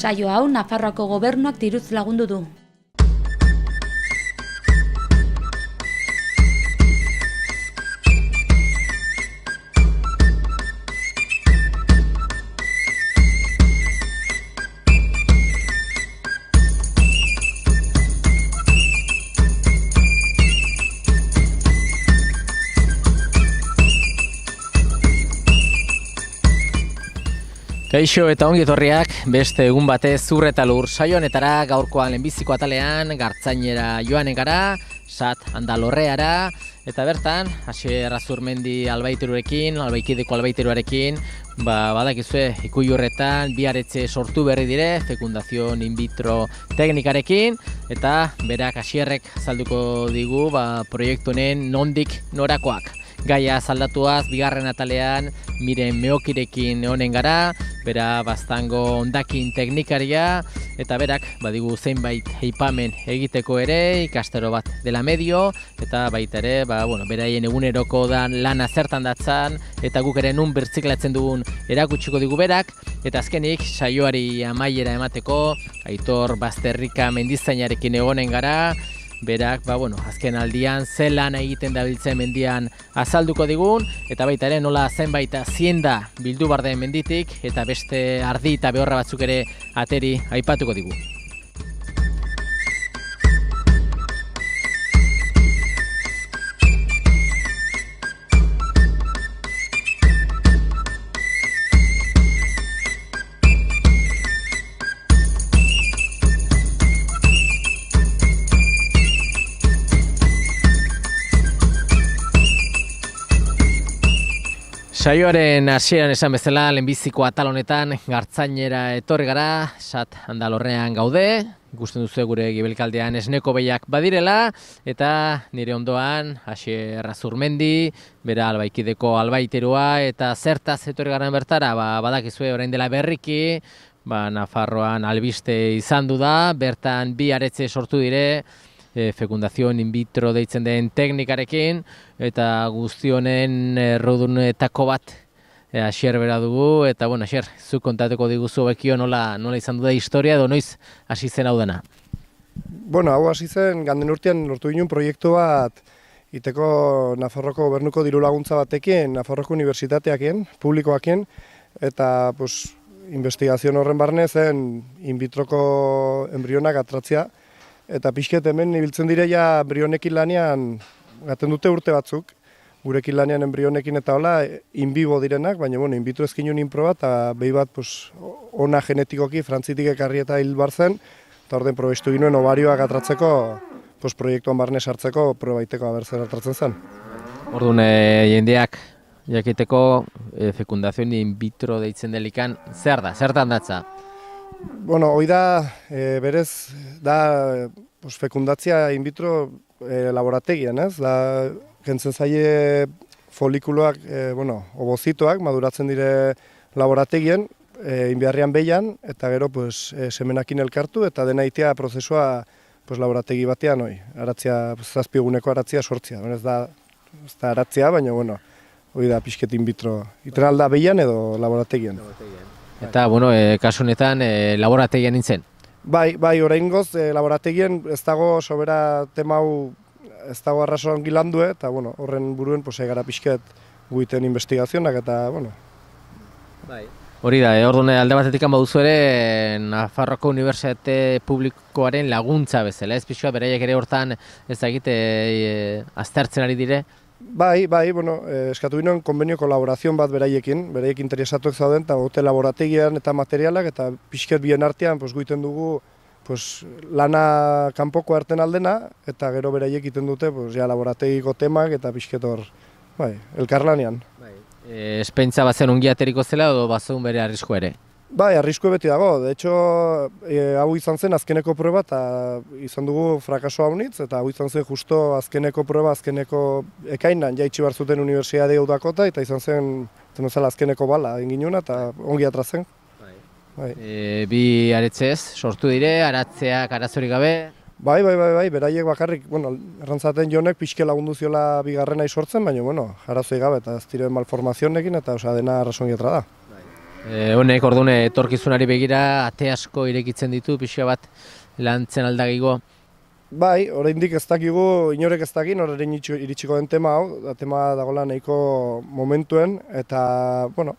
Saio hau Nafarroako gobernuak diruz lagundu du. Kaixo eta ongi etorriak beste egun batez zur eta lur saio honetara. Gaurkoan lehenbiziko atalean Gartzainera joanen gara, Sat Andalorreara, eta bertan Asier Azurmendi albaiterurekin, albaikideko albaiteruarekin, badakizue Ikuiurretan bi aretxe sortu berri dire, fecundación in vitro teknikarekin, eta berak Asierrek azalduko digu proiektu honen nondik norakoak. Gaia azaldatuaz, bigarren atalean Miren Meokirekin honen gara, bera Baztango hondakin teknikaria, eta berak badigu zeinbait aipamen egiteko ere, ikastaro bat dela medio, eta baita ere, beraien eguneroko dan lana zertan datzan, eta guk ere nun birtziklatzen dugun erakutsiko digu berak, eta azkenik saioari amaiera emateko, Aitor Bazterrika mendizainarekin egonen gara, berak, azken aldian ze lan egiten dabiltzen mendian azalduko digun, eta baita ere nola zenbait zienda bildu barden menditik, eta beste ardi eta behorra batzuk ere ateri aipatuko digu. Saioaren hasieran esan bezala, lehenbiziko atal honetan Gartzainera etorri gara, Sat Andalorrean gaude, ikusten duzu gure gibelkaldean esneko behiak badirela, eta nire ondoan Asier Azurmendi, bera albaikideko albaiterua, eta zertaz etorri garen bertara, badakizue orain dela berriki, Nafarroan albiste izan du da, bertan bi aretxe sortu dire, fecundación in vitro deitzen den teknikarekin, eta guzti honen errudunetako bat Asier bera dugu, eta Asier, zuk kontatuko diguzu bekio nola izan du da historia edo noiz hasi zen hau dena? Hau hasi zen ganden urtean lortu ginen proiektu bat iteko Nafarroko gobernuko diru laguntza batekin, Nafarroko unibertsitateakin, publikoakin, eta investigazio horren barne zen in vitroko embrionak atratzea. Eta pixket hemen ibiltzen direia embrionekin lanean, gaten dute urte batzuk, gurekin lanean embrionekin eta hola, in vivo direnak, baina in vitro ezkin nuen proba, eta behi bat ona genetikoki frantzitik ekarri eta hil barzen, eta orden probestu ginoen ovarioak atratzeko, proiektuan barne sartzeko, probaiteko abertzen atratzen zen. Orduan, jendeak jakiteko fecundación in vitro deitzen delikan, zer da, zertan datza? Hoi da, berez, da fekundatzia in vitro laborategian, ez? Da, kentzen zaie folikuloak, obozitoak, maduratzen dire laborategien, inbiarrian behian, eta gero semenakin elkartu, eta dena itea prozesua laborategi batean, aratzia, zazpieguneko aratzia sortzia. Ez da aratzia, baina, hoi da pixket in vitro. Iten alda behian edo laborategian. Eta, kasu honetan, laborategian nintzen? Bai, oraingoz, laborategian ez dago sobera tema hau ez dago arrasoan gilandu, eta horren buruen egara pixket guiten investigazionak, eta, Bai. Hori da, orduan alde batetik baduzu ere Nafarroko Unibertsitate Publikoaren laguntza bezala, ez pixua beraiek ere hortan ez egite aztertzen ari dire? Bai, eskatu ginen konbenio kolaborazioan bat beraiekin interesatuak zauden, eta gote laborategian eta materialak, eta pixket bien artean guiten dugu lana kanpoko arten aldena, eta gero beraiek iten dute laborategiko temak eta pixket hor, elkarlanean. Espentsa bazen ongi ateriko zela edo bazen bere arrisku ere? Bai, arrisku beti dago. De hecho, hau izan zen azkeneko proba, eta izan dugu frakaso haunitz, eta hau izan zen justo azkeneko proba, azkeneko ekainan jaitsi bar zuten unibertsitate hau dakota, eta izan zen azkeneko bala egin ginuna, eta ongi atrazen. Bai. Bi aretzez sortu dire, aratzeak arazorik gabe? Bai, beraiek bakarrik, errantzaten jonek pixke lagundu ziola bigarrena sortzen, baina, arazoi gabe, eta ez dire malformazionekin, eta dena arrazongi atra da. Honek ordune etorkizunari begira ate asko irekitzen ditu, pixka bat lantzen aldagigo. Bai, oraindik ez dakigu, inorek ez dakin, horrein iritsiko den tema hau, da tema dagoela nahiko momentuen, eta, bueno,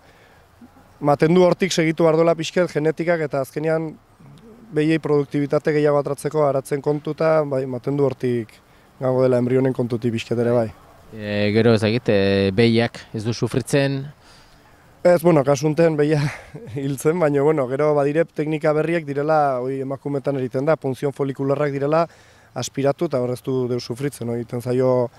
maten du hortik segitu bardola pixket genetikak, eta azkenean behiei produktibitate gehiago atratzeko aratzen kontuta, bai, maten du hortik gago dela embrionen kontutik pixket ere bai. Gero ezagit, behiak ez du sufritzen? Ez, bueno, kasunten behia hiltzen, baina, bueno, gero badire teknika berriak direla, hoi emakumetan egiten da, punzion folikularrak direla, aspiratu eta horreztu deus sufritzen, egiten zaio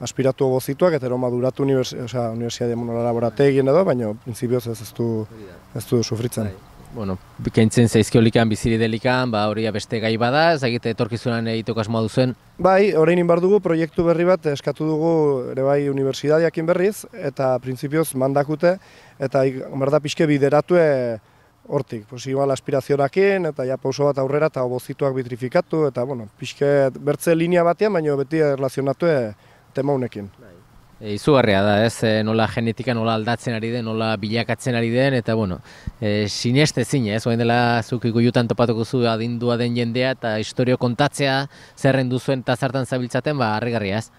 aspiratu obozituak eta eromaduratu universidade laborategien edo, baina prinsipioz ez du sufritzen. Bueno, kentzen zaizkiolikan biziridelikan, hori beste gai bada, ezagite etorkizunan egiteko asmoa duzuen? Bai, orain inbar dugu proiektu berri bat eskatu dugu ere bai unibertsitateakin berriz, eta prinsipioz mandakute, eta berda pixke bideratue hortik, igual aspirazioarekin, eta ja pauso bat aurrera eta obozituak bitrifikatu, eta bueno, pixke bertze linea batean, baina beti erlazionatue tema honekin. Izugarria da, ez, nola genetika nola aldatzen ari den, nola bilakatzen ari den, eta bueno, sinestezin, ez, orain dela zuk iguiutan topatuko zu adindua den jendea, eta historio kontatzea, zerren duzuen eta zertan zabiltzaten, harrigarria, ez?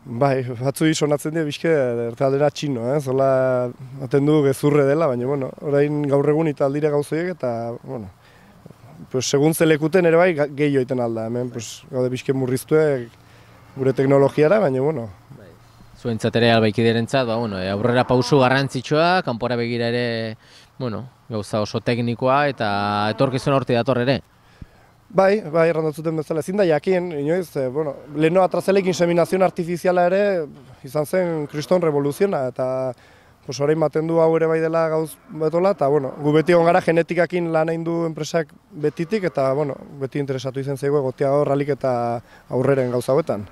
Bai, batzu sonatzen dira bizke, ertaldera txino, zola aten du gezurre dela, baina, bueno, orain gaur egun italdire gauzoiek, eta, bueno, segun zelekuten ere bai, gehiago iten alda, hemen, gaude bizke murriztuek gure teknologiara, baina, bueno. Zuentzat ere albaikiderentzat, aurrera pausu garrantzitsua, kanpora begira ere, gauza oso teknikoa eta etorkizun horti dator ere. Bai, errandatzuten bezala, ezin da jakin, inoiz, leheno atrazeleik inseminazioa artifiziala ere izan zen kriston revoluziona, eta orain maten du hau ere bai dela gauz betola, eta gu beti gara genetikakin lan egin du enpresak betitik, eta beti interesatu izan zaigu egotea horralik eta aurreren gauza hauetan.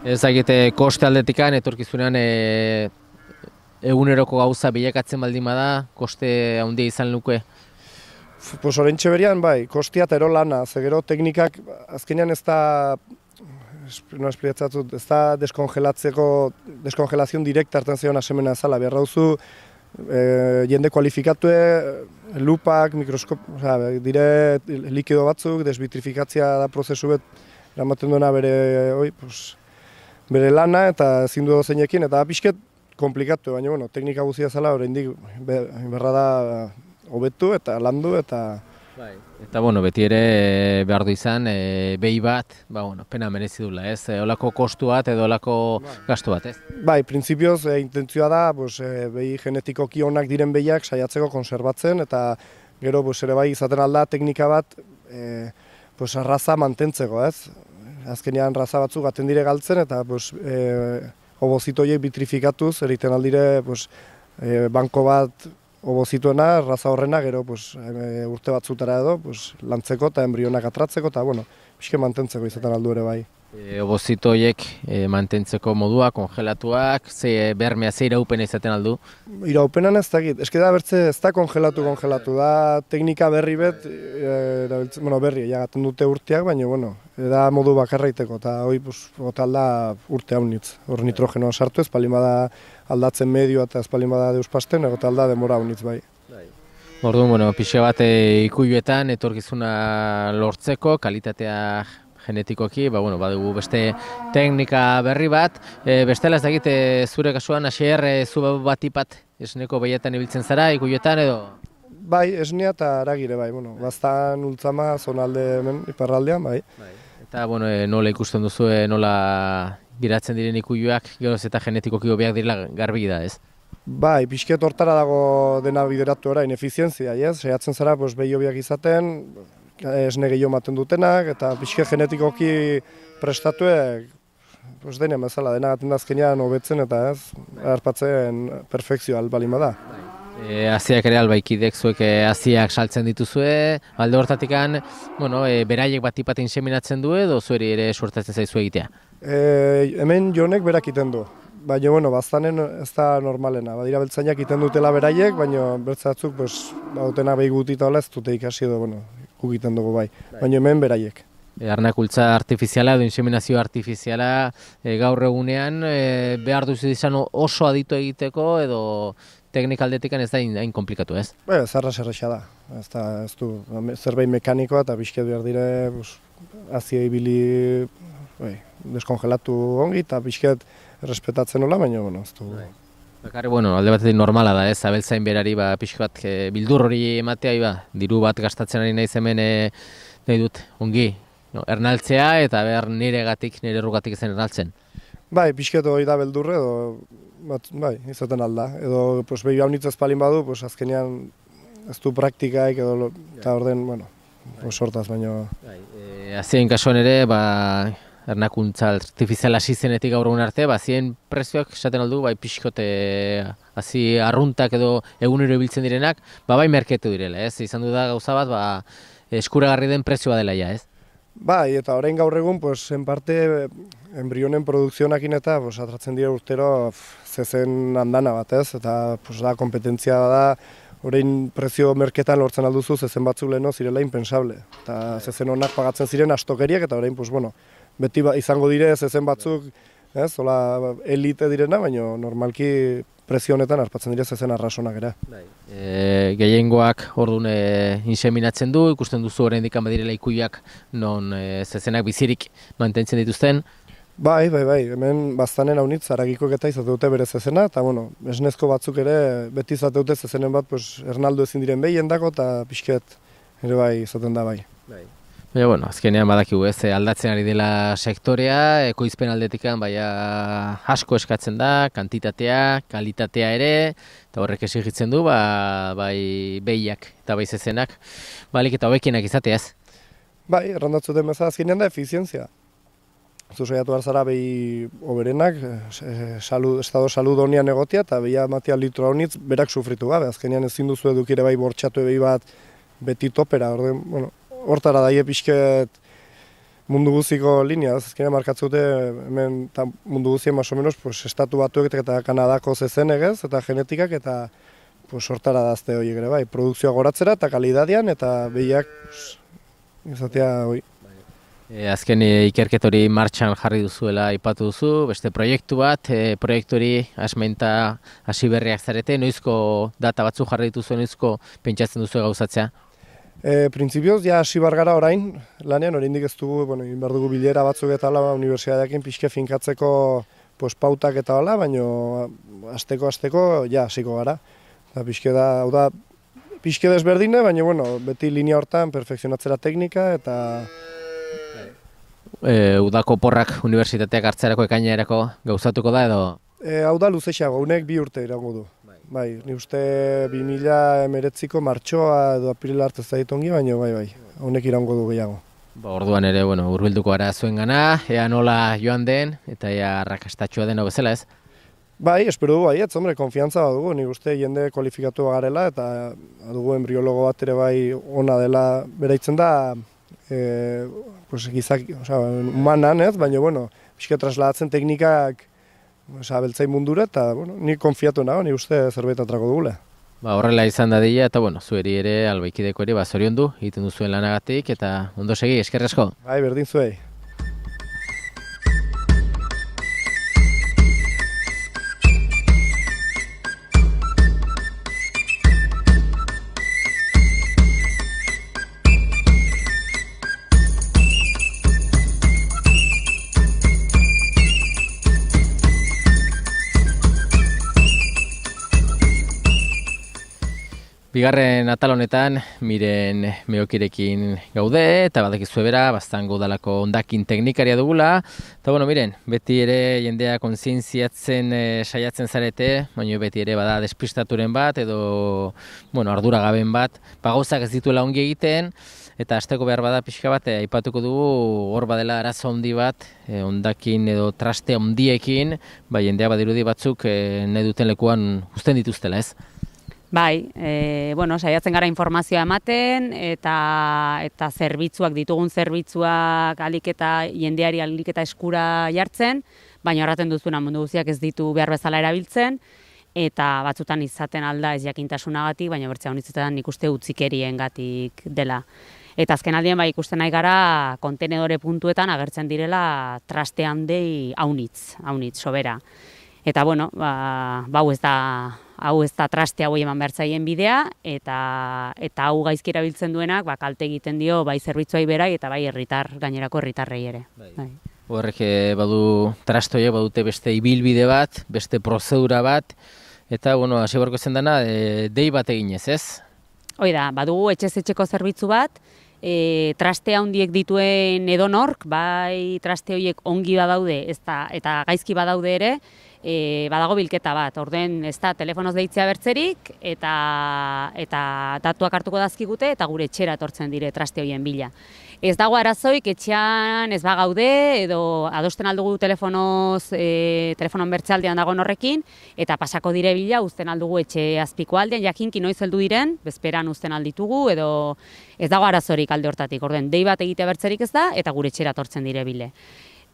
Ez egite koste aldetikan, etorkizunean eguneroko gauza bilakatzen baldin bada, koste handia izan luke? Orain txeberian, bai, kostia eta ero lana, ze gero teknikak azkenean ez da, ez da deskongelazion direkta hartan zion asemena ezala, behar dauzu jende kualifikatue, lupak, mikroskop, dire likido batzuk, desbitrifikatzia da prozesu bet, eramaten duena bere lana eta ezin du zeinekin, eta pixket komplikatu, baina teknika guztia zela oraindik berra da hobetu eta landu eta... Eta beti ere behar du izan, behi bat, pena merezi dula, ez? Olako kostu bat edo olako gastu bat, ez? Bai, printzipioz, intentzioa da, behi genetikoki onak diren behiak saiatzeko konserbatzen, eta gero ere bai izaten alda teknika bat arraza mantentzeko, ez? Azkenean raza batzuk gaten dire galtzen eta obozitoiek bitrifikatuz, eriten aldire banko bat obozituena, raza horrena, gero urte batzutara edo lantzeko eta embrionak atratzeko eta pixke mantentzeko izaten aldu ere bai. Obozitoiek mantentzeko modua, kongelatuak, bermea ze iraupena izaten aldu? Iraupenan ez dakit, eske da bertze ez da kongelatu, da teknika berri bet, berri, jagaten dute urteak, baina da modu bakarra iteko, eta hori alda urte haunitz. Hor nitrogenoa sartu ez, palin bada aldatzen medioa eta ez palin bada deuspasten, egot alda demora haunitz bai. Orduan, pixe bat ikuiluetan etorkizuna lortzeko, kalitatea genetikoki, badugu beste teknika berri bat. Bestela ez dakit, zure kasuan, Asier, zu batipat esneko behietan ibiltzen zara, ikuiluetan edo? Bai, esnea eta aragire, bai. Baztan ultzama, zonalde hemen, iparraldean, bai. Eta, nola ikusten duzu, nola giratzen diren ikuiluak, geroz eta genetikoki hobeak direla garbi da, ez? Bai, pixket hortara dago dena bideratu orain, efizientzia, ez? Saiatzen zara, behi hobeak izaten, esne gehiago ematen dutenak, eta pixke genetikoki prestatuek, denean bezala, dena gaten da azkenean hobetzen eta ez, harpatzen perfekzioa albalima da. Aziak ere albaikidek zuek aziak saltzen dituzue, alde hortatikan, beraiek batipat inseminatzen du edo zueri ere suertatzen zaizu egitea? Hemen jonek berak iten du. Baina, baztanen ez da normalena. Badira beltzainak iten dutela beraiek, baina beltzatzuk, bautena behi gutita hola ez dute ikasi edo, guk iten dugu bai. Baina hemen beraiek. Arnakultza artifiziala edo inseminazio artifiziala gaur egunean behar duzu izan oso aditu egiteko edo teknikaldetik ez da hain komplikatu, ez? Zerraxa da. Ez du zerbait mekanikoa eta pixket behar dire azia ibili deskongelatu ongi eta pixket errespetatzen nola, baina ez du... Bakarri, alde batetik normala da, ez? Abeltzain berari pixka bat bildur hori ematea, diru bat gastatzen ari naiz hemen nahi dut ongi ernaltzea eta behar nire errugatik ezen ernaltzen. Bai, pixket hori da beldurre edo izaten alda. Edo behi haunitz ez palin badu, azkenean ez du praktikaik edo eta orden, sortaz baino... Azien kasuan ere, ernakuntza artifiziala hasi zenetik gaur egun arte, azien prezioak esaten aldu, pixkote hazi arruntak edo egunero ibiltzen direnak, bai merketu direla, ez? Izan du da gauza bat, eskuragarri den prezioa dela ja, ez? Bai, eta orain gaur egun, en parte, embrionen produkzionakin eta atratzen dira urtero zezen andana bat, ez? Eta da, kompetentzia da, orain prezio merketan lortzen alduzu zezen batzuk leheno zirela impensable. Eta zezen honak pagatzen ziren astokeriak, eta orain, beti izango dire zezen batzuk, ez? Hola, elite direna, baina normalki prezio honetan arpatzen dira zezen arrasonak ere. Gehiengoak orduan inseminatzen du, ikusten duzu oraindik badirela ikuiak non zezenak bizirik mantentzen dituzten. Bai, hemen baztanen haunitz, haragikoek eta izate dute bere zezena, eta esnezko batzuk ere beti izate dute zezenen bat ernaldu ezin diren behien dako, eta pixket ere bai izaten da bai. Baina, azkenean badakigu ez, aldatzen ari dela sektorea, ekoizpen aldetikan asko eskatzen da, kantitatea, kalitatea ere, eta horrek exigitzen du, bai behiak eta bai zezenak, balik eta hobekienak izateaz. Bai, errandatzuten bezala azkenean da efizientzia. Zuzaiatu hartzara behi oberenak, estado salud honian egotia, eta behia matia litro honitz berak sufritu gabe. Azkenean ezin duzu edukire bai bortxatu behi bat beti topera, hortara daie pixket mundu guziko linea, azkenean markatzute hemen mundu guzien maso menos estatu batuek eta Kanadako zezenegez eta genetikak eta hortara dazte horiek ere bai, produkzioa goratzera eta kalidadian eta behiak izatea hori. Azken ikerket hori martxan jarri duzuela aipatu duzu, beste proiektu bat, proiektu hori asmenta hasi berriak zarete, noizko data batzu jarri dituzu, noizko pentsatzen duzu gauzatzea? Printzipioz, ja hasi bargara orain, lanean oraindik ez dugu, behar dugu bilera batzuk eta hala, unibertsitatearekin pixke finkatzeko pautak eta hala, baina asteko ja hasiko gara. Pixke da, hau da, pixke desberdine, baina beti linea hortan perfekzionatzera teknika eta... Udako porrak unibertsitateak hartzerako ekainerako gauzatuko da edo? Hau da luzexago, unek 2 urte iraungo du. Bai, ni uste 2019ko martxoa edo aprila arte zaitongi, baina bai, honek iraungo du gehiago. Orduan ere, hurbilduko gara zuen gana, ea nola joan den, eta ea arrakastatxua den hau bezala ez? Bai, espero du baietz, konfiantza bat dugu, ni uste jende kualifikatu garela, eta dugu embriologo bat ere bai ona dela beraitzen da, humanan ez, baina, pixka trasladatzen teknikak abeltzain mundura, eta ni konfiatu nago, ni uste zerbait atrako dugula. Horrela izan dadila, eta zueri ere, albaikideko ere, zoriondu, egiten duzuen lanagatik, eta ondo segi, eskerrik asko. Bai, berdin zuei. Bigarren atal honetan, Miren Meokirekin gaude, eta badakizue bera, Baztango udalako hondakin teknikaria dugula. Eta Miren, beti ere jendea kontzientziatzen saiatzen zarete, baina beti ere bada despistaturen bat, edo arduragaben bat, gauzak ez dituela ongi egiten, eta hasteko behar bada pixka bat, aipatuko dugu, hor badela arazo handi bat, hondakin edo traste handiekin, jendea badirudi batzuk nahi duten lekuan uzten dituztela, ez? Bai, saiatzen gara informazioa ematen eta zerbitzuak, ditugun zerbitzuak jendeari alik eta eskura jartzen, baina horraten duzuna mundu guztiak ez ditu behar bezala erabiltzen, eta batzutan izaten alda ez jakintasunagatik, baina bertzea honitzetan ikuste utzikeriengatik dela. Eta azken aldien ikusten nahi gara kontenedore puntuetan agertzen direla traste handei haunitz sobera. Eta hau ez da hau ez da traste hau eman bertzaien bidea, eta hau gaizki erabiltzen duenak, kalte egiten dio bai zerbitzuai berai eta bai gainerako herritarrei ere. Bai. Horrek badu trastoiek badute beste ibilbide bat, beste prozedura bat, eta hasi beharko zen dena dei bat eginez, ez? Hoi da, badugu etxez etxeko zerbitzu bat, traste handiek dituen edonork, bai traste horiek ongi badaude eta gaizki badaude ere, badago bilketa bat. Orden ez da telefonoz deitzea bertzerik eta datuak hartuko dazkigute eta gure etxera etortzen dire traste horien bila. Ez dago arazoik etxean ez bagaude edo adosten aldugu telefonon bertzealdean dagoen horrekin eta pasako dire bila uzten aldugu etxe azpiko aldean jakinki noiz heldu diren, bezperan uzten alditugu edo ez dago arazorik alde hortatik. Orden dei bat egite bertzerik ez da eta gure etxera etortzen dire bile.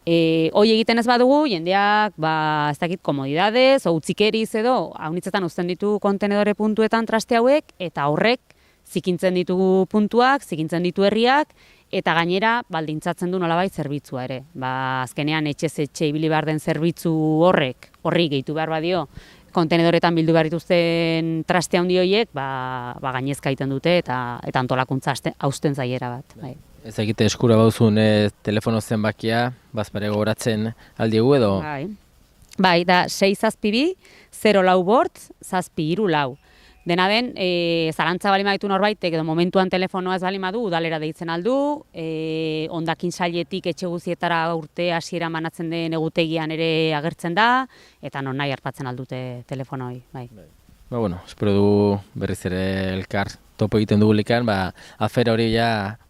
Hoi egiten ez badugu, jendeak ez dakit komodidadez, utzikeriz edo, haunitzetan uzten ditu kontenedore puntuetan traste hauek, eta horrek zikintzen ditugu puntuak, zikintzen ditu herriak, eta gainera baldintzatzen du nolabait zerbitzua ere. Azkenean etxez etxe ibili behar den zerbitzu horri gehitu behar badio, kontenedoretan bildu behar dituzten traste handi horiek, gainezka egiten dute eta antolakuntza hausten zaiera bat. Bai. Ez egite eskura bauzun telefono zenbakia, bazpare gogoratzen aldiegu edo? Bai, da 6 0 lau bort, 7 3 lau. Dena den, zalantza bali maditu norbaitek edo momentuan telefonoa ez bali madu, udalera deitzen aldu, hondakin sailetik etxe guzietara urte hasiera manatzen den egutegian ere agertzen da, eta non nahi harpatzen aldute telefonoi. Bai. Espero du berriz ere elkar topo egiten dugulikan, afera hori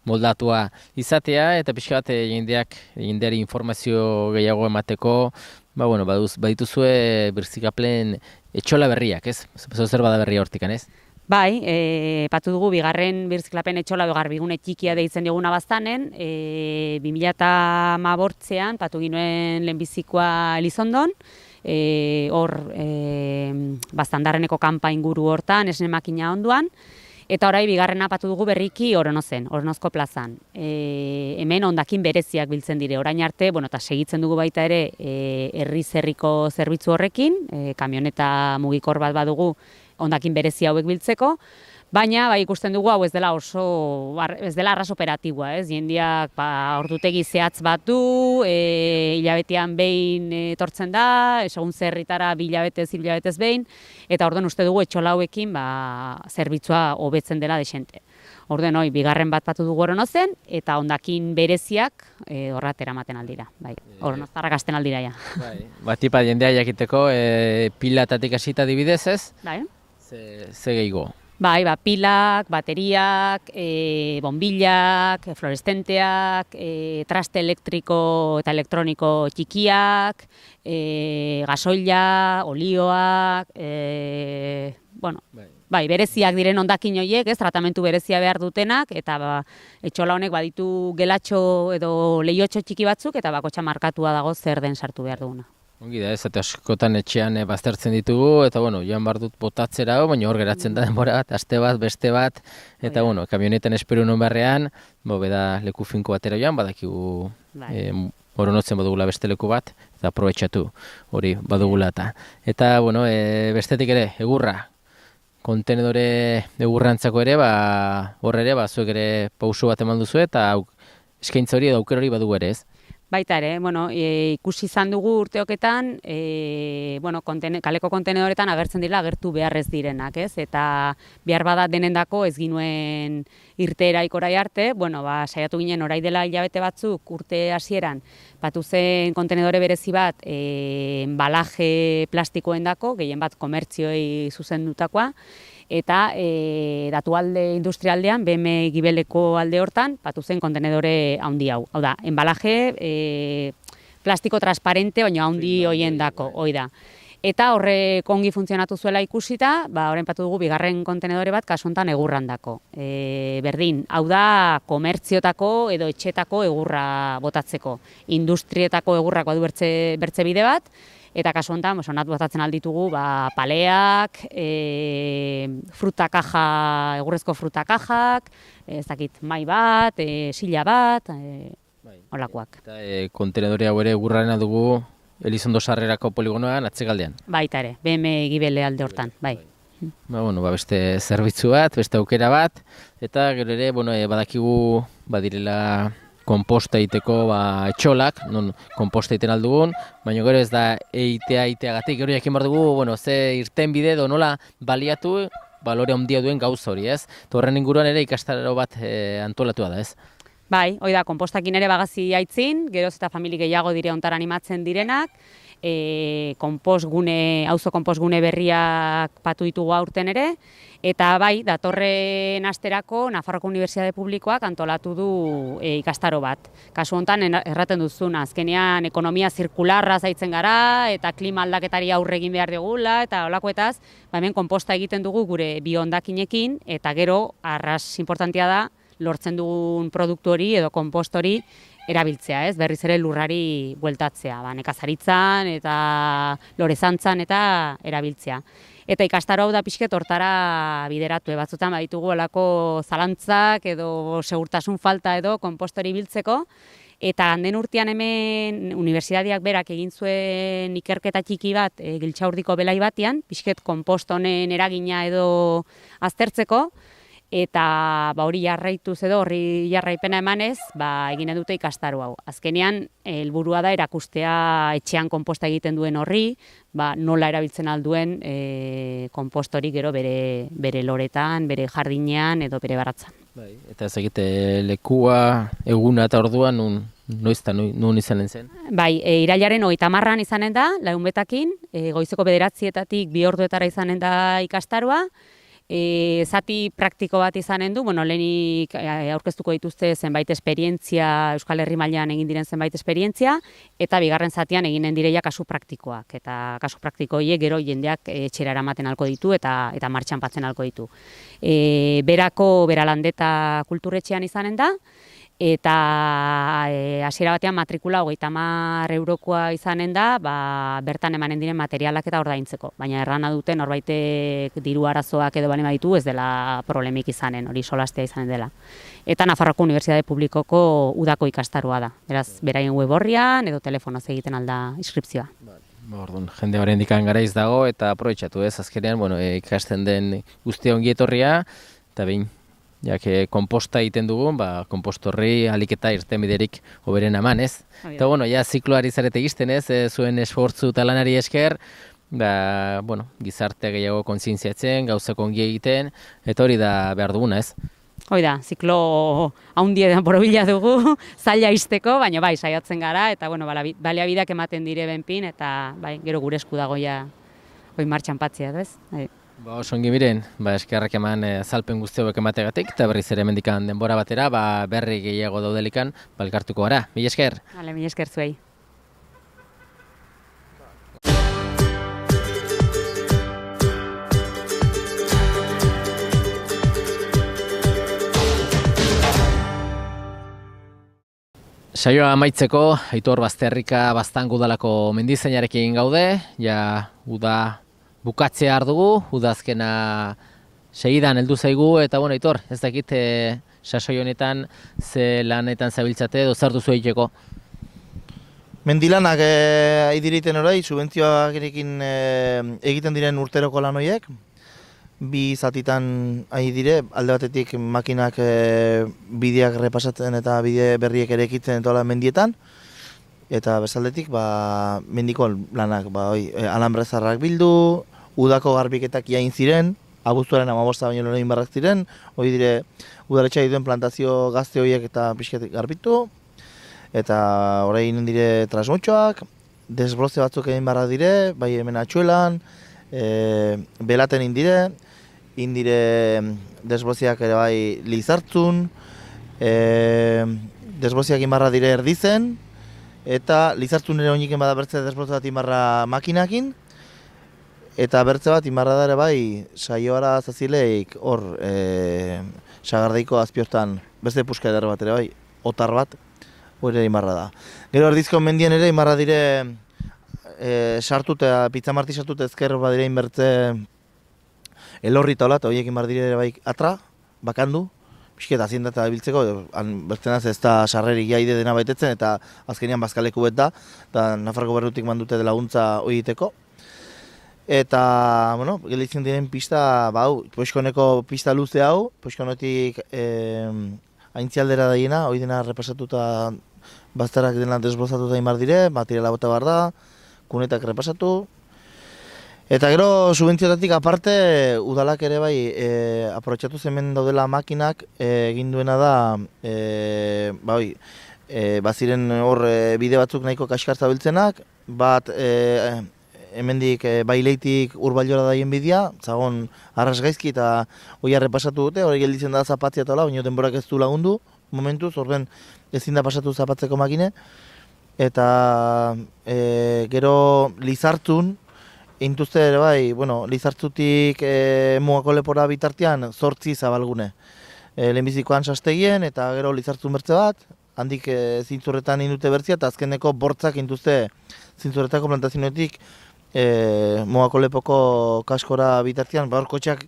moldatua izatea, eta pixka bat jendeari informazio gehiago emateko, badituzue Birzikaplen etxola berriak, ez? Zer bada berria hortikan, ez? Bai, patu dugu bigarren Birziklapen etxola garbigune txikia deitzen diguna baztanen, 2018an patu ginuen lehenbizikoa Elizondon, hor baztandarreneko kanpa inguru hortan, esne makina onduan, eta orai bigarrena patu dugu berriki Oronozen, Oronozko plazan. Hemen hondakin bereziak biltzen dire, orain arte, eta segitzen dugu baita ere herri-zerriko zerbitzu horrekin, kamioneta mugikor bat badugu hondakin berezi hauek biltzeko, baina ikusten dugu hau ez dela arras operatiboa, ez? Jendeak ordutegi zehatz bat du, hilabetean behin etortzen da, segun zerritara hilabetez behin, eta orduan uste dugu etxola hauekin zerbitzua hobetzen dela desente. Orduan bigarren bat patu dugu Oronozen, eta hondakin bereziak horratera ematen aldira. Oronoztarrak hasten aldira, ja. Tipa jendea jakiteko, pilatatik hasita dibidez, ez? Bai. Ze gehiago? Pilak, bateriak, bonbilak, fluoreszenteak, traste elektriko eta elektroniko txikiak, gasoila, olioak, bereziak diren hondakin horiek, ez, tratamentu berezia behar dutenak, eta etxola honek baditu gelatxo edo lehiotxo txiki batzuk, eta bakotxa markatua dago zer den sartu behar duguna. Ongi da, ez, eta askotan etxean baztertzen ditugu, eta joan behar dut botatzera, baina hor geratzen da denbora bat, aste bat, beste bat, eta kamionetan esperu non beharrean, beda leku finko batera joan, badakigu Oronotzen badugula beste leku bat, eta aprobetxatu hori badugula eta. Bestetik ere, egurra, kontenedore egurrantzako ere, hor ere, zuek ere pauso bat eman duzu, eta eskaintza hori edo aukera hori badugu ere, ez? Baita ere, ikusi izan dugu urteoketan, kaleko kontenedoretan agertzen dira agertu beharrez direnak, ez? Eta behar badat denendako ez ginuen irteera ikorai arte, saiatu ginen orai dela hilabete batzuk urte hasieran, batu zen kontenedore berezi bat embalaje plastikoendako, gehien bat komertzioi zuzendutakoa, eta datualde industrialdean, BM Gibeleko alde hortan, batu zen kontenedore handi hau. Hau da, embalaje plastiko transparente, baina handi hoien dako, hoi da. Eta horrek ongi funtzionatu zuela ikusita, horren patu dugu bigarren kontenedore bat kasu honetan egurran dako. Berdin, hau da komertziotako edo etxetako egurra botatzeko. Industrietako egurrak badu bertze bide bat, eta kasu honetan, onat botatzen alditugu, paleak, egurrezko frutakajak, ez dakit, mai bat, sila bat, holakoak. Eta kontenedore hau ere egurrarena dugu, Elizondo sarrerako poligonoan atzegaldean. Baita ere, BM Gibele alde hortan, bai. Beste zerbitzu bat, beste aukera bat, eta gero ere, badakigu badirela konposta egiteko etxolak, non konposta egiten aldugun, baina gero ez da eiteagatik, gero jakin behar dugu, ze irten bide edo nola baliatu, balore handia duen gauza hori, ez? Horren inguruan ere ikastaro bat antolatua da, ez? Bai, hori da, konpostakin ere bagazi aitzin, geroz eta famili gehiago dire hontar animatzen direnak, auzo konpostgune berriak patu ditugu aurten ere, eta bai, datorren asterako Nafarroko Unibertsitate Publikoak antolatu du ikastaro bat. Kasu hontan erraten duzun, azkenean ekonomia zirkularra zaitzen gara, eta klima aldaketari aurre egin behar digula, eta holakoetaz, hemen konposta egiten dugu gure biondakinekin, eta gero, arras importantia da, lortzen dugun produktu hori edo konpost hori erabiltzea, ez? Berriz ere lurrari bueltatzea, nekazaritzan eta lorezantzan eta erabiltzea. Eta ikastaro hau da pixket hortara bideratu, batzutan baditugu olako zalantzak edo segurtasun falta edo konpost hori biltzeko, eta handen urtean hemen unibertsitateak berak egin zuen ikerketa txiki bat Giltxaurdiko belai batean, pixket konpost honen eragina edo aztertzeko, eta hori jarraituz edo horri jarraipena emanez, egin dute ikastaro hau. Azkenean, helburua da erakustea etxean konposta egiten duen horri, nola erabiltzen alduen konpost hori gero bere loretan, bere jardinean edo bere baratzan. Eta ez egite lekua, eguna eta orduan, nun izanen zen? Bai, irailaren 30an izanen da, lagunbetakin, goizeko 9:00 2 orduetara izanen da ikastaroa, zati praktiko bat izanen du, lehenik aurkeztuko dituzte zenbait esperientzia, Euskal Herri mailan egin diren zenbait esperientzia, eta bigarren zatian eginen direia kasu praktikoak. Eta kasu praktiko horiek gero jendeak etxera eramaten halko ditu eta martxan patzen halko ditu. Berako Beralandeta kulturretxean izanen da, eta hasiera batean matrikula 30 eurokoa izanen da, bertan emanen diren materialak eta ordaintzeko. Baina errana duten norbaitek diru arazoak edo bane baditu ez dela problemik izanen, hori solastea izanen dela. Eta Nafarroko Unibertsitate Publikoko udako ikastaroa da. Beraz, beraien web orrian edo telefonoz egiten alda inskripzioa. Orduan, jende oraindik garaiz dago eta aprobetxatu ez, azkenean, ikasten den guztia ongi etorria, eta behin, konposta egiten dugun, konpost horri aliketa irtenbiderik hoberen eman, ez? Eta, zikloari zarete egisten, ez? Zuen esfortzu eta lanari esker, gizartea gehiago kontzientziatzen, gauzak ongi egiten, eta hori da behar duguna, ez? Hoi da, ziklo haundietan borobila dugu, zaila izteko, baina saiatzen gara, eta baliabideak ematen dire benpin, eta gero gure esku dagoia martxan patzea, ez? Oso ongi miren, eskerrak eman azalpen guzti hauek emategatik, eta berriz ere hemendikan denbora batera, berri gehiago daudelikan, elkartuko gara. Mila esker? Mila esker zuei. Saioa amaitzeko, Aitor Bazterrika Baztango udalako mendizainarekin gaude, uda bukatzea dugu, udazkena segidan heldu zaigu, eta Aitor, ez dakit sasoi honetan ze lanetan zabiltzate edo zer duzu egiteko? Mendilanak diriten orai, subentzioak egiten diren urteroko lan horiek, bi zatitan dire, alde batetik makinak bideak repasatzen eta bide berriek erekitzen eta mendietan, eta bezaldetik mendiko lanak, alambrezarrak bildu, udako garbiketak iain ziren, abuztuaren 15 baino lehen barrak ziren, hori dire udaletxea dituen plantazio gazte horiek eta pixket garbitu, eta orain dire trasmotxoak, desbroze batzuk egin barrak dire, bai hemen atxuelan, belaten indire desbroziak ere bai lizartzun, desbroziak inbarra dire erdizen, eta lizartzun ere oiniken bada bertze desbroze bat inbarra makinakin, eta bertze bat inbarra da ere bai saioara zazileik hor sagardeiko azpiortan beste puska eder bat ere bai, otar bat, hori inbarra da. Gero erdizko mendien ere inbarra dire sartute, pizzamarti sartute ezker badire inbertze elorri eta hola, eta horiek inbar dire bai atra, bakandu, pixket hazienda eta biltzeko, bertenaz ez da sarrerik jaide dena baitetzen, eta azkenean bazkaleku bet da, eta Nafarroko Gobernutik mandute laguntza hori egiteko. Eta, bueno, gelditzen diren pista, Poixkoneko pista luze hau, Poixkonetik aintzialdera daiena, hori dena repasatuta, baztarak dena desbrozatuta imar dire, materiala bota behar da, kunetak repasatu. Eta gero, subentziotatik aparte, udalak ere bai, aprobetxatu hemen daudela makinak, egin duena da, baziren hor bide batzuk nahiko kaskartza biltzenak, bat hemendik baileitik urbailora daien bidea, zagon arras gaizki eta hori repasatu dute, hori gelditzen da zapatzia eta baina denborak ez du lagundu, momentuz, orduan ezin da pasatu zapatzeko makine, eta gero Lizartzun, intuzte ere bai, Lizartzutik Mugako lepora bitartean 8 zabalgune. Lehenbizikoan Sastegien eta gero Lizartzun bertze bat, handik zintzurretan indute bertzia eta azkeneko bortzak intuzte zintzurretako plantazionetik Mugako lepoko kaskora bitartean, hor kotxeak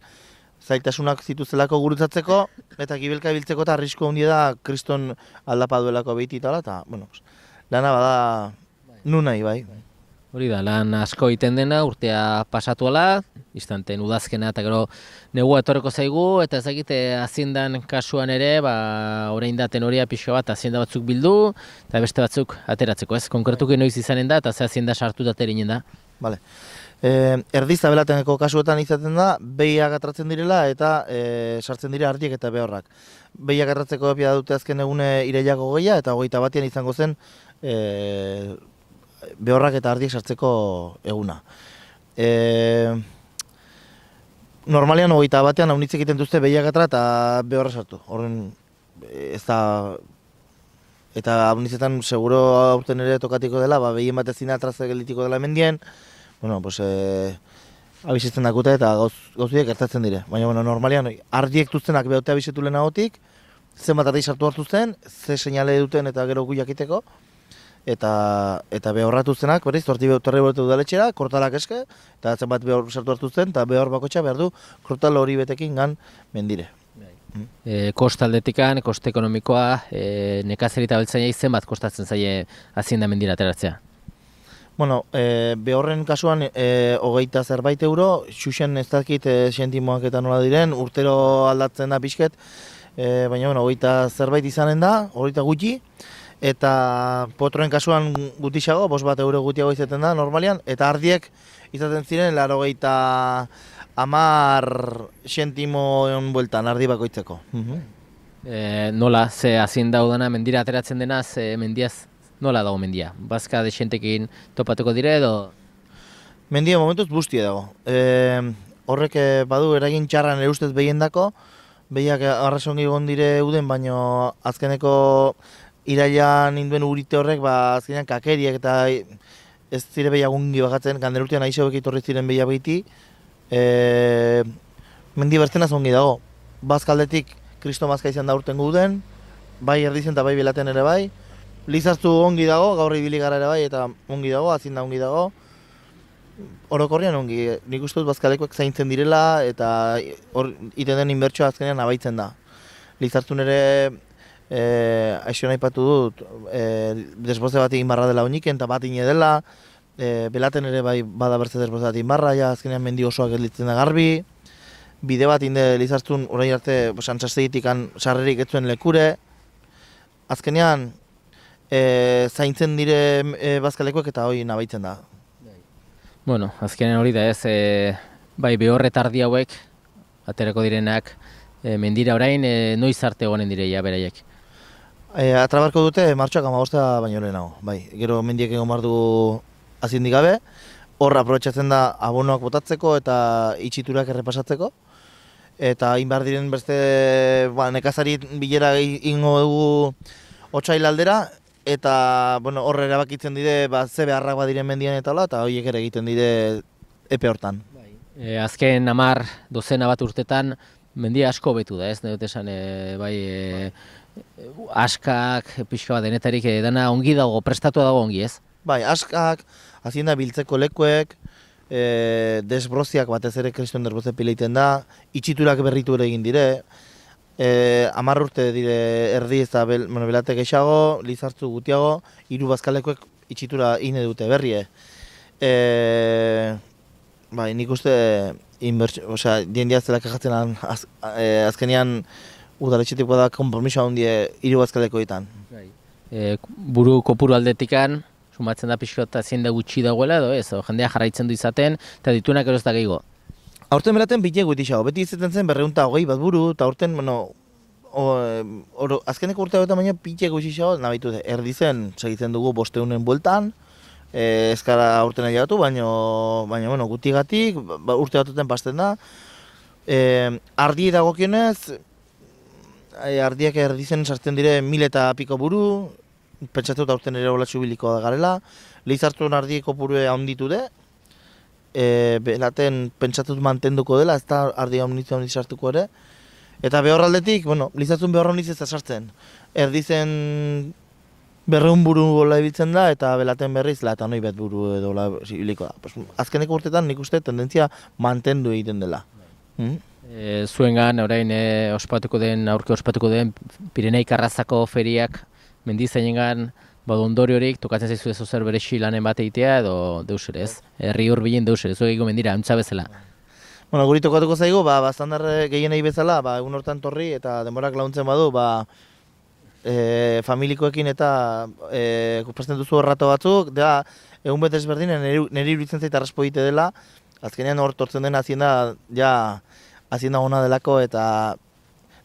zailtasunak zituzelako gurutzatzeko eta gibelka ibiltzeko eta arrisko handia da kriston aldapa duelako behiti eta lana bada nun nahi bai. Hori da, lan asko egiten dena, urtea pasatu ala, istanten udazkena eta gero negua etorreko zaigu, eta ez dakite haziendan kasuan ere, orain da tenoria pixo bat hazienda batzuk bildu, eta beste batzuk ateratzeko, ez? Konkretuki noiz izanen da, eta ze hazienda sartu da terinen da. Vale. Erdi zabelateneko kasuetan izaten da, behiak atratzen direla eta sartzen dira ardiek eta behorrak. Behiak atratzeko epia dute azken egune irailako 20 eta 21 izango zen behorrak eta ardiek sartzeko eguna. Normalean 21 haunitzek egiten duzte behiak atra eta behorra sartu. Horren ez da... Eta haunitzetan seguro aurten ere tokatiko dela, behien bat ezin atrazte gelditiko dela mendien, abisetzen dakute eta gauziek gertatzen dire. Baina, normalean, ardiek duztenak behote abisetu lehenagotik, zenbat ardi sartu hartu zen, ze seinale duten eta gero gu jakiteko, eta behorratu zenak, berriz, torri behotu udaletxera, kortalak eske, eta zenbat behor sartu hartu zen, eta behor bakotxa behar du kortal hori betekin gan mendire. Kostaldetikan, koste ekonomikoa, nekazari eta beltzainei zenbat kostatzen zaie hazienda mendira ateratzea? Behorren kasuan 20 zerbait euro, xuxen ez dakit sentimoak eta nola diren, urtero aldatzen da pixket, baina 20 zerbait izanen da, 20 gutxi, eta potroen kasuan gutixago, 5 euro gutiago izaten da normalian, eta ardiek izaten ziren 10 sentimoen bueltan, ardi bakoitzeko. Nola, ze hazienda udana mendira ateratzen dena, ze mendiaz nola dago mendia? Bazka desentekin topatuko dire edo? Mendia momentuz bustia dago. Horrek badu eragin txarran ere ustez behiendako, behiak arrasongi egon dire euden, baina azkeneko irailan induen urite horrek, azkenean kakeriak eta ez zire behiak ungi bagatzen, ganderurtean aizeuek itorri ziren behiak behiti, mendi bertzenaz ongi dago. Bazkaldetik kristo mazka izan da urten guden, bai erdizen eta bai bilaten ere bai. Lizartzu ongi dago, gaur ibili gara ere bai eta ongi dago, azinda ongi dago. Orokorrian ongi, nik uste dut bazkalekoek zaintzen direla eta hor iten den inbertsioa azkenean abaitzen da. Lizartzun ere aixo nahi patu dut, desboze bat egin barra dela oiniken eta bat ine dela, belaten ere bai bada bertze desboze bat egin barra, azkenean mendi osoak gelditzen da garbi, bide bat inde Lizartzun orain arte Santxastegitik sarrerik ez zuen lekure, azkenean zaintzen dire bazkalekoek eta hori nabaitzen da. Azkenean hori da ez, bai behor eta ardi hauek, aterako direnak, mendira orain, noiz arte egonen direia beraiek? Atrabarko dute martxoak 15 baino lehenago, bai. Gero mendiek egon behar du haziendik gabe, horra aprobetxatzen da abonoak botatzeko eta itxiturak errepasatzeko. Eta hain behar diren beste nekazari bilera ingo dugu otsail aldera, eta horre erabakitzen dire ze beharrak badiren mendian eta horiek ere egiten dire epe hortan. Azken 10 dozena bat urtetan mendia asko betu da, ez? Dut esan, askak, pixka bat denetarik, dana ongi dago, prestatua dago ongi, ez? Bai, askak, hazienda biltzeko lekuek, desbroziak batez ere kriston desbroze pileiten da, itxiturak berritu ere egin dire, 10 urte dire erdi ez da belate gehiago, Lizartzu gutiago, 3 bazkalekuek itxitura ine dute berrie. Bai, nik uste diendia zela kejatzen azkenean udaletxetik da konpromiso handie 3 bazkalekoetan. Buru kopuru aldetikan, sumatzen da pixkota ziende gutxi dagoela edo ez, jendea jarraitzen du izaten, eta ditunak eroz da gehiago. Aurten beraten bitiak guetixago, beti izaten zen 220 bat buru, eta aurten, azkeneko urte hauetan baina pitiak guetixago, nabitu erdizen segitzen dugu 500 bueltan, ezkara aurten ailegatu, baina gutigatik, urte batuten pasten da. Ardi dagokionez, ardiak erdizen sartzen dire 1000 eta piko buru, pentsatu aurten ere holatxu biliko da garela, Lizartun ardieko burue handitu de, belaten pentsatut mantenduko dela, ez da ardia handi sartuko ere. Eta behorraldetik, Lizartun behorra hondiz ez da sartzen. Erdizen 200 buru gola ibiltzen da, eta belaten berriz, eta noi bet buru edo ibiliko da. Azkeneko urtetan nik uste tendentzia mantendu egiten dela. Zuengan, orain aurke ospatuko den Pireneik Arrazako feriak mendizainengan ondoriorik, tokatzen zaizu ez zer berexi lanen bat egitea edo deus ere ez? Herri hurbilen deus ere, zuek egingo mendira, antza bezala. Guri tokatuko zaigu, baztandar gehienei bezala, egun hortan torri eta denborak laguntzen badu, familikoekin eta kupasten duzu errato batzuk, egun betez berdinen niri iruditzen zait arraspo egite dela, azkenean hor tortzen den hazienda ona delako eta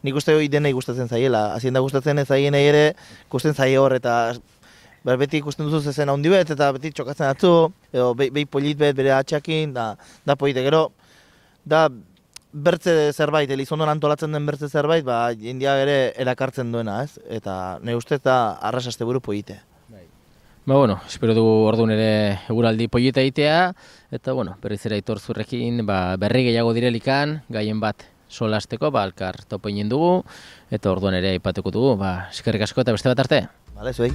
nik uste hori denei gustatzen zaiela. Hazienda gustatzen ez zaienei ere gustatzen zaie hor eta beti ikusten duzu zezen handi bet eta beti txokatzen atzu, edo behi polit bet bere atxakin, da polite gero. Da bertze zerbait, Elizondon antolatzen den bertze zerbait, jendia ere erakartzen duena, ez? Eta nire ustez da arrasaste buru polite. Espero dugu orduan ere eguraldi polita egitea, eta berriz ere Aitor Zurrekin berri gehiago direlikan, gaien bat solasteko, elkar topo inen dugu, eta orduan ere aipatuko dugu, eskerrik asko eta beste bat arte. Bale, zuei.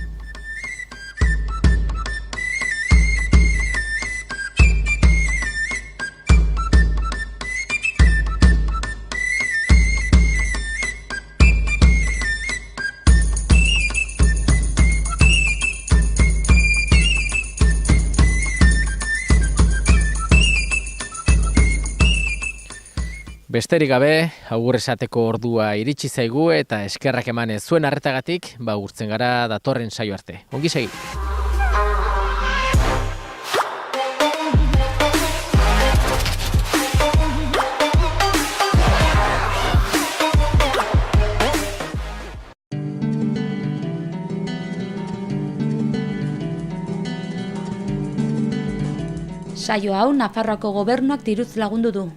Besterik gabe, agur esateko ordua iritsi zaigu eta eskerrak emanez zuen arretagatik, gurtzen gara datorren saio arte. Ongi segi! Saio hau Nafarroako Gobernuak diruz lagundu du.